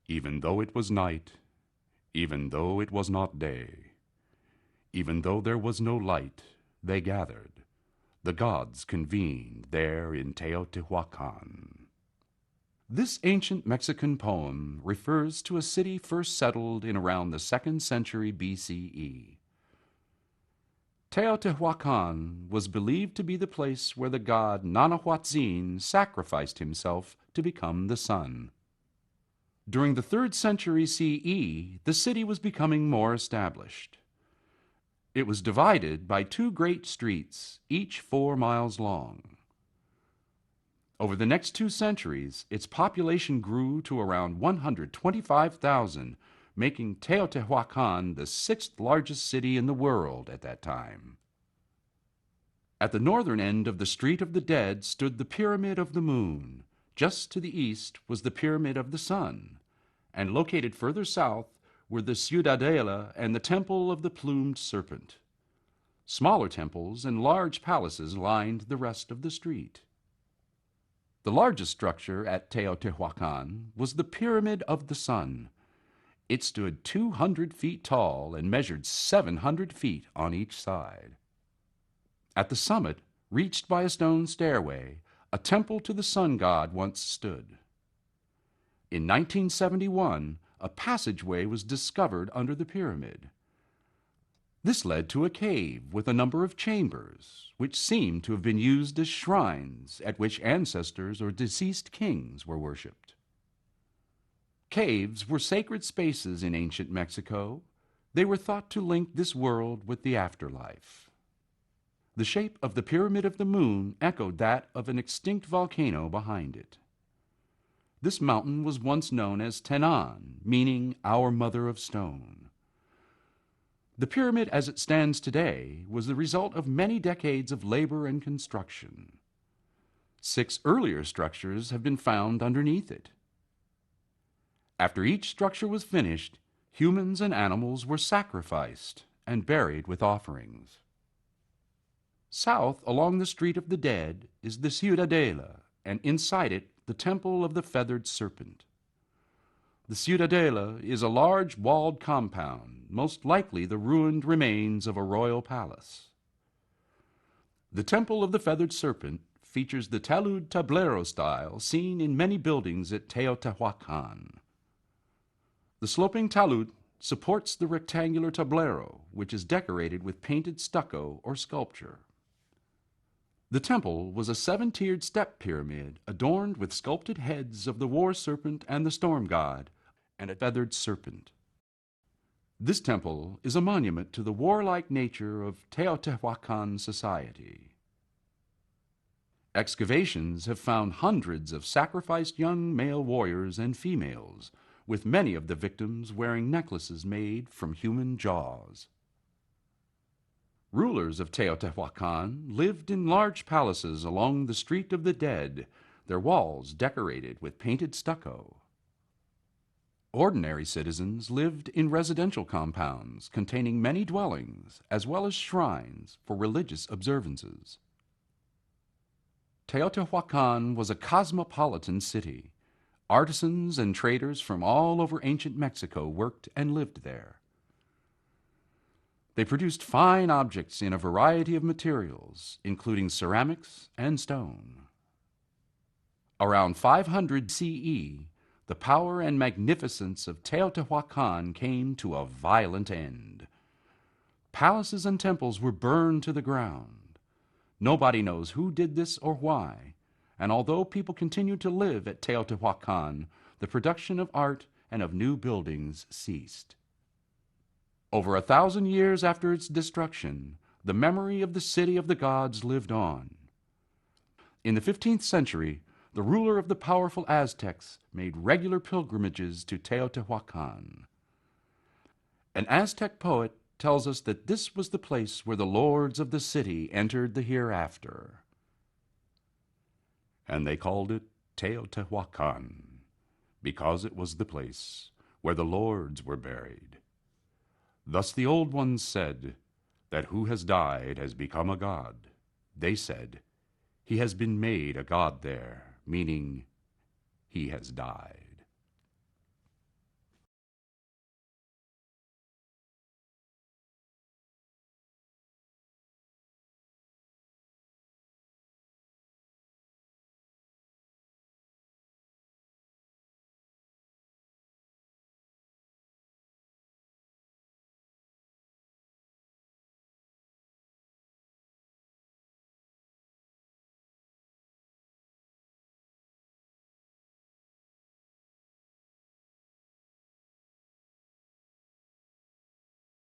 Even though it was night, even though it was not day, even though there was no light, they gathered. The gods convened there in Teotihuacan. This ancient Mexican poem refers to a city first settled in around the 2nd century BCE. Teotihuacan was believed to be the place where the god Nanahuatzin sacrificed himself to become the sun. During the 3rd century CE, the city was becoming more established. It was divided by 2 great streets, each 4 miles long. Over the next 2 centuries, its population grew to around 125,000, making Teotihuacan the 6th largest city in the world at that time. At the northern end of the Street of the Dead stood the Pyramid of the Moon. Just to the east was the Pyramid of the Sun, and located further south were the Ciudadela and the Temple of the Plumed Serpent. Smaller temples and large palaces lined the rest of the street. The largest structure at Teotihuacan was the Pyramid of the Sun. It stood 200 feet tall and measured 700 feet on each side. At the summit, reached by a stone stairway, a temple to the sun god once stood. In 1971, a passageway was discovered under the pyramid. This led to a cave with a number of chambers, which seemed to have been used as shrines at which ancestors or deceased kings were worshipped. Caves were sacred spaces in ancient Mexico. They were thought to link this world with the afterlife. The shape of the Pyramid of the Moon echoed that of an extinct volcano behind it. This mountain was once known as Tenan, meaning our mother of stone. The pyramid as it stands today was the result of many decades of labor and construction. 6 earlier structures have been found underneath it. After each structure was finished, humans and animals were sacrificed and buried with offerings. South along the Street of the Dead is the Ciudadela, and inside it the Temple of the Feathered Serpent. The Ciudadela is a large walled compound, most likely the ruined remains of a royal palace. The Temple of the Feathered Serpent features the talud tablero style seen in many buildings at Teotihuacan. The sloping talud supports the rectangular tablero, which is decorated with painted stucco or sculpture. The temple was a 7-tiered step pyramid adorned with sculpted heads of the war serpent and the storm god, and a feathered serpent. This temple is a monument to the warlike nature of Teotihuacan society. Excavations have found hundreds of sacrificed young male warriors and females, with many of the victims wearing necklaces made from human jaws. Rulers of Teotihuacan lived in large palaces along the Street of the Dead, their walls decorated with painted stucco. Ordinary citizens lived in residential compounds containing many dwellings, as well as shrines for religious observances. Teotihuacan was a cosmopolitan city. Artisans and traders from all over ancient Mexico worked and lived there. They produced fine objects in a variety of materials, including ceramics and stone. Around 500 CE, the power and magnificence of Teotihuacan came to a violent end. Palaces and temples were burned to the ground. Nobody knows who did this or why, and although people continued to live at Teotihuacan, the production of art and of new buildings ceased. Over 1,000 years after its destruction, the memory of the city of the gods lived on. In the 15th century, the ruler of the powerful Aztecs made regular pilgrimages to Teotihuacan. An Aztec poet tells us that this was the place where the lords of the city entered the hereafter. And they called it Teotihuacan, because it was the place where the lords were buried. Thus the old ones said, that who has died has become a god. They said, he has been made a god there, meaning he has died.